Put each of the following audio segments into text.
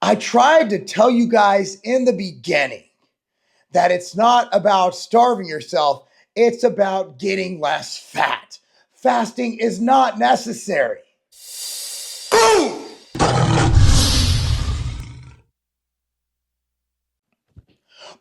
I tried to tell you guys in the beginning that it's not about starving yourself, it's about getting less fat. Fasting is not necessary. Boom!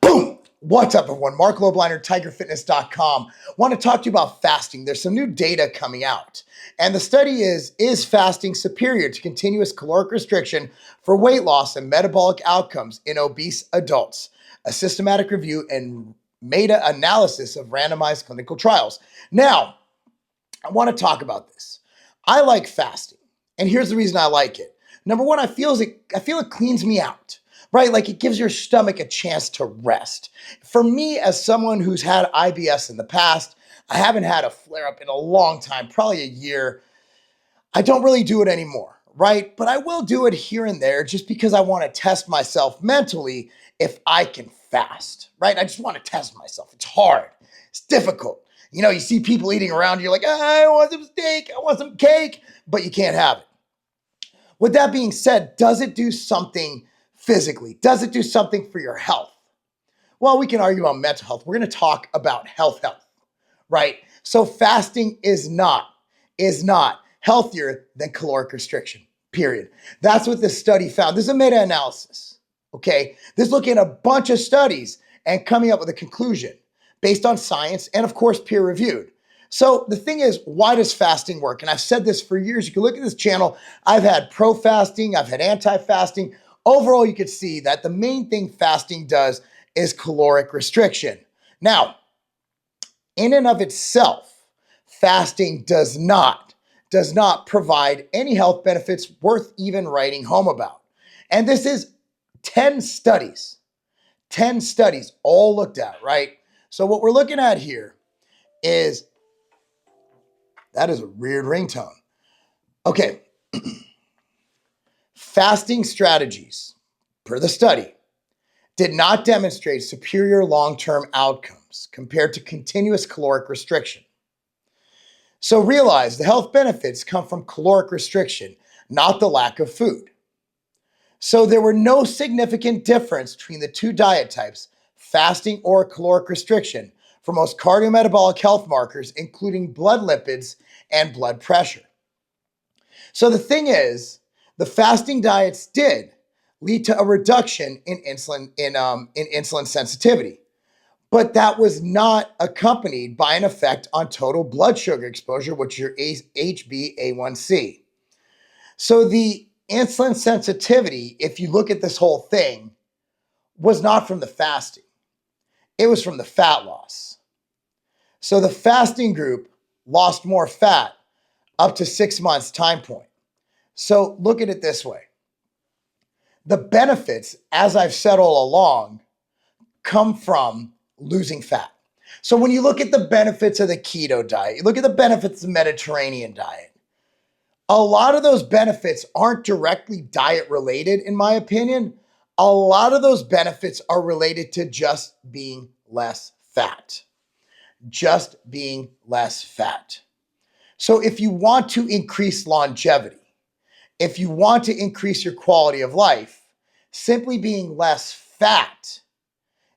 Boom! What's up, everyone? Marc Lobliner, tigerfitness.com. Want to talk to you about fasting. There's some new data coming out. And the study is fasting superior to continuous caloric restriction for weight loss and metabolic outcomes in obese adults? A systematic review and meta-analysis of randomized clinical trials. Now, I want to talk about this. I like fasting, and here's the reason I like it. Number one, I feel it cleans me out, right? Like it gives your stomach a chance to rest. For me, as someone who's had IBS in the past, I haven't had a flare-up in a long time, probably a year. I don't really do it anymore, right? But I will do it here and there just because I want to test myself mentally if I can fast, right? I just want to test myself. It's hard. It's difficult. You know, you see people eating around, you're like, I want some steak, I want some cake, but you can't have it. With that being said, does it do something physically? Does it do something for your health? Well, we can argue about mental health. We're going to talk about health, right? So fasting is not healthier than caloric restriction, period. That's what this study found. This is a meta-analysis, okay? This is looking at a bunch of studies and coming up with a conclusion based on science and, of course, peer-reviewed. So the thing is, why does fasting work? And I've said this for years. You can look at this channel. I've had pro-fasting. I've had anti-fasting. Overall, you can see that the main thing fasting does is caloric restriction. Now, in and of itself, fasting does not provide any health benefits worth even writing home about. And this is 10 studies all looked at, right? So what we're looking at here is, that is a weird ringtone. Okay. Fasting strategies, per the study, did not demonstrate superior long-term outcomes compared to continuous caloric restriction. So realize the health benefits come from caloric restriction, not the lack of food. So there were no significant difference between the two diet types, fasting or caloric restriction, for most cardiometabolic health markers, including blood lipids and blood pressure. So the thing is, the fasting diets did lead to a reduction in insulin sensitivity, but that was not accompanied by an effect on total blood sugar exposure, which is your HbA1c. So the insulin sensitivity, if you look at this whole thing, was not from the fasting. It was from the fat loss. So the fasting group lost more fat up to 6 months time point. So look at it this way. The benefits, as I've said all along, come from losing fat. So when you look at the benefits of the keto diet, you look at the benefits of the Mediterranean diet, a lot of those benefits aren't directly diet related, in my opinion. A lot of those benefits are related to just being less fat. Just being less fat. So if you want to increase longevity, if you want to increase your quality of life, simply being less fat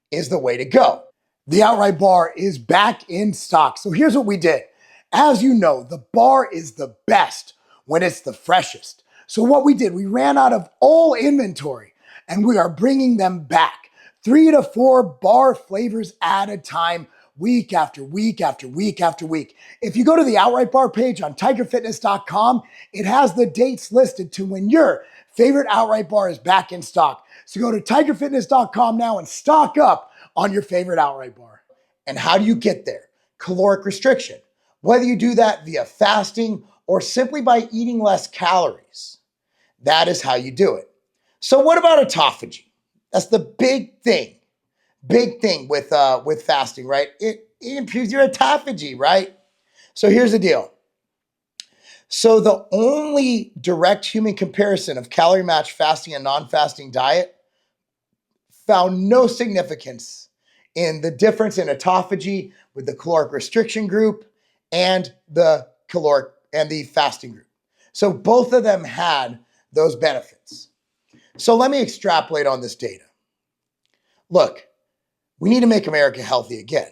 is the way to go. The outright bar is back in stock. So here's what we did. As you know, the bar is the best when it's the freshest. So what we did, we ran out of all inventory and we are bringing them back. 3 to 4 bar flavors at a time, week after week after week after week. If you go to the Outright Bar page on tigerfitness.com, it has the dates listed to when your favorite Outright Bar is back in stock. So go to tigerfitness.com now and stock up on your favorite Outright Bar. And how do you get there? Caloric restriction. Whether you do that via fasting or simply by eating less calories, that is how you do it. So what about autophagy? That's the big thing with fasting, right? It improves your autophagy, right? So here's the deal. So the only direct human comparison of calorie match fasting and non-fasting diet found no significance in the difference in autophagy with the caloric restriction group and the fasting group. So both of them had those benefits. So let me extrapolate on this data. Look, we need to make America healthy again.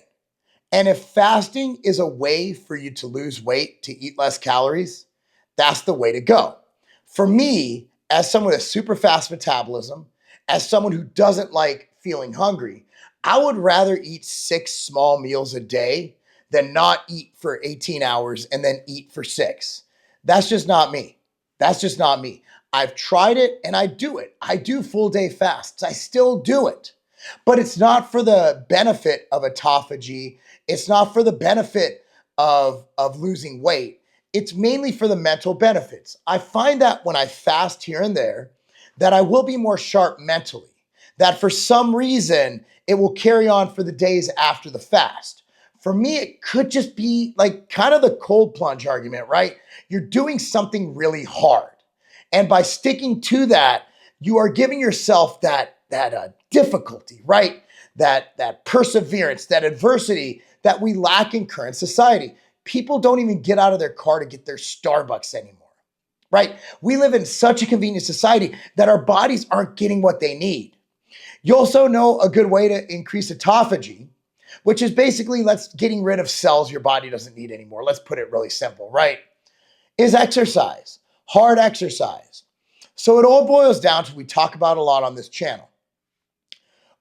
And if fasting is a way for you to lose weight, to eat less calories, that's the way to go. For me, as someone with super fast metabolism, as someone who doesn't like feeling hungry, I would rather eat 6 small meals a day than not eat for 18 hours and then eat for 6. That's just not me. That's just not me. I've tried it and I do it. I do full day fasts. I still do it. But it's not for the benefit of autophagy. It's not for the benefit of losing weight. It's mainly for the mental benefits. I find that when I fast here and there, that I will be more sharp mentally, that for some reason it will carry on for the days after the fast. For me, it could just be like kind of the cold plunge argument, right? You're doing something really hard. And by sticking to that, you are giving yourself that difficulty, right? That perseverance, that adversity that we lack in current society. People don't even get out of their car to get their Starbucks anymore, right? We live in such a convenient society that our bodies aren't getting what they need. You also know a good way to increase autophagy, which is basically getting rid of cells your body doesn't need anymore. Let's put it really simple, right? Is exercise, hard exercise. So it all boils down to, we talk about a lot on this channel.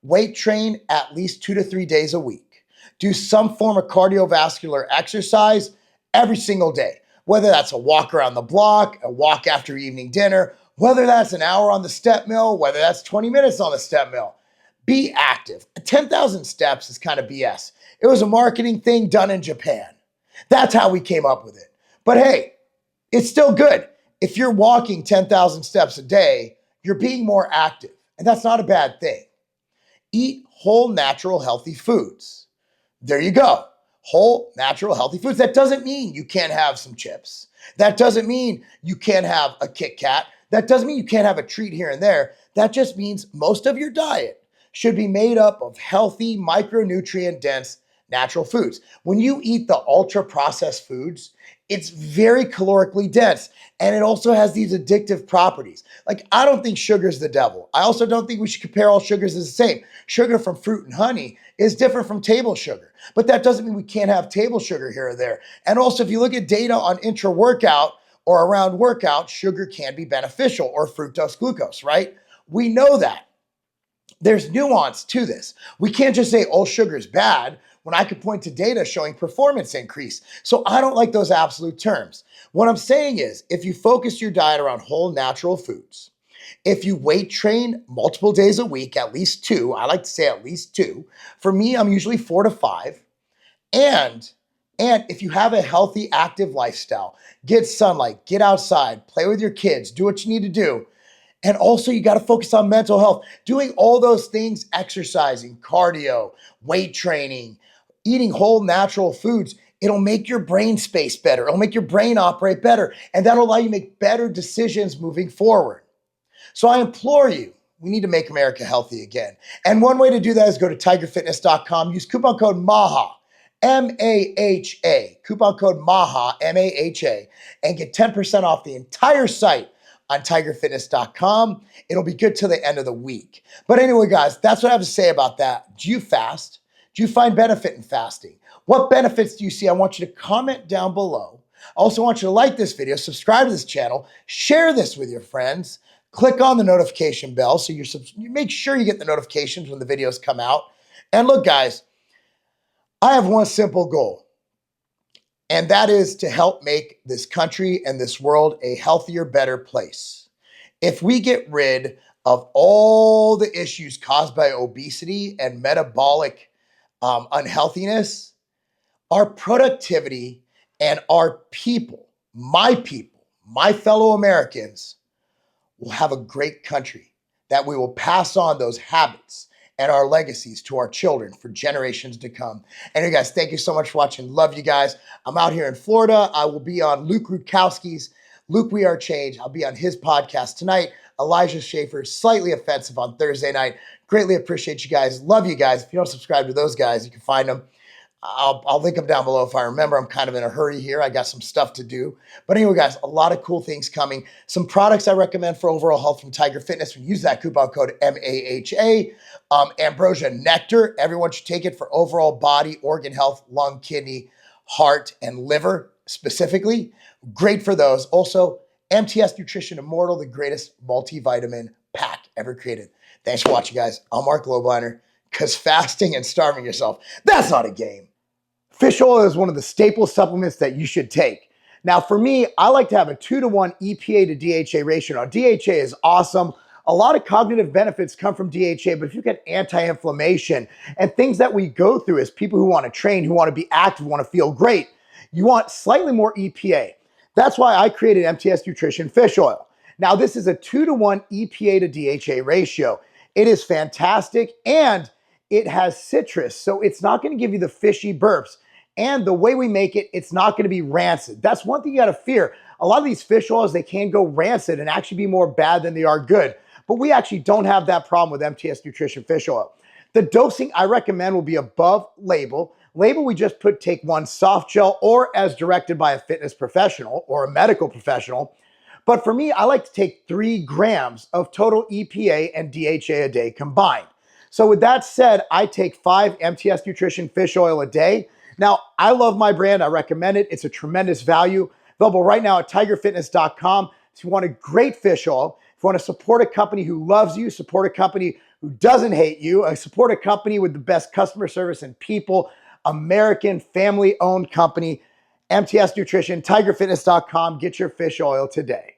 Weight train at least 2 to 3 days a week. Do some form of cardiovascular exercise every single day, whether that's a walk around the block, a walk after evening dinner, whether that's an hour on the step mill, whether that's 20 minutes on the step mill. Be active. 10,000 steps is kind of BS. It was a marketing thing done in Japan. That's how we came up with it. But hey, it's still good. If you're walking 10,000 steps a day, you're being more active, and that's not a bad thing. Eat whole, natural, healthy foods. There you go. Whole, natural, healthy foods. That doesn't mean you can't have some chips. That doesn't mean you can't have a Kit Kat. That doesn't mean you can't have a treat here and there. That just means most of your diet should be made up of healthy, micronutrient-dense natural foods. When you eat the ultra-processed foods, it's very calorically dense, and it also has these addictive properties. Like, I don't think sugar is the devil. I also don't think we should compare all sugars as the same. Sugar from fruit and honey is different from table sugar, but that doesn't mean we can't have table sugar here or there. And also, if you look at data on intra-workout or around workout, sugar can be beneficial, or fructose glucose, right? We know that. There's nuance to this. We can't just say all sugar is bad when I could point to data showing performance increase. So I don't like those absolute terms. What I'm saying is, if you focus your diet around whole, natural foods, if you weight train multiple days a week, at least 2, I like to say at least 2. For me, I'm usually 4 to 5. And if you have a healthy, active lifestyle, get sunlight, get outside, play with your kids, do what you need to do. And also, you got to focus on mental health. Doing all those things, exercising, cardio, weight training, eating whole natural foods, it'll make your brain space better. It'll make your brain operate better. And that'll allow you to make better decisions moving forward. So I implore you, we need to make America healthy again. And one way to do that is go to tigerfitness.com, use coupon code MAHA, M-A-H-A, coupon code MAHA, M-A-H-A, and get 10% off the entire site on tigerfitness.com. It'll be good till the end of the week. But anyway, guys, that's what I have to say about that. Do you fast? Do you find benefit in fasting? What benefits do you see? I want you to comment down below. I also want you to like this video, subscribe to this channel, share this with your friends, click on the notification bell so you make sure you get the notifications when the videos come out. And look, guys, I have one simple goal, and that is to help make this country and this world a healthier, better place. If we get rid of all the issues caused by obesity and metabolic unhealthiness, our productivity and our people, my fellow Americans, will have a great country that we will pass on those habits and our legacies to our children for generations to come. Anyway, guys, thank you so much for watching. Love you guys. I'm out here in Florida. I will be on Luke Rutkowski's Luke We Are Change. I'll be on his podcast tonight. Elijah Schaefer, Slightly Offensive, on Thursday night. Greatly appreciate you guys. Love you guys. If you don't subscribe to those guys, you can find them I'll link them down below if I remember. I'm kind of in a hurry here. I got some stuff to do. But anyway, guys, a lot of cool things coming. Some products I recommend for overall health from Tiger Fitness. We use that coupon code MAHA. Ambrosia Nectar. Everyone should take it for overall body, organ health, lung, kidney, heart, and liver specifically. Great for those. Also, MTS Nutrition Immortal, the greatest multivitamin pack ever created. Thanks for watching, guys. I'm Marc Lobliner, because fasting and starving yourself, that's not a game. Fish oil is one of the staple supplements that you should take. Now, for me, I like to have a 2-to-1 EPA to DHA ratio. Now, DHA is awesome. A lot of cognitive benefits come from DHA, but if you get anti-inflammation and things that we go through as people who want to train, who want to be active, want to feel great, you want slightly more EPA. That's why I created MTS Nutrition Fish Oil. Now, this is a 2-to-1 EPA to DHA ratio. It is fantastic, and it has citrus, so it's not going to give you the fishy burps. And the way we make it, it's not going to be rancid. That's one thing you got to fear. A lot of these fish oils, they can go rancid and actually be more bad than they are good. But we actually don't have that problem with MTS Nutrition Fish Oil. The dosing I recommend will be above label. Label, we just take one soft gel or as directed by a fitness professional or a medical professional. But for me, I like to take 3 grams of total EPA and DHA a day combined. So with that said, I take 5 MTS Nutrition Fish Oil a day. Now, I love my brand. I recommend it. It's a tremendous value. Available right now at tigerfitness.com. If you want a great fish oil, if you want to support a company who loves you, support a company who doesn't hate you, support a company with the best customer service and people, American family-owned company, MTS Nutrition, tigerfitness.com. Get your fish oil today.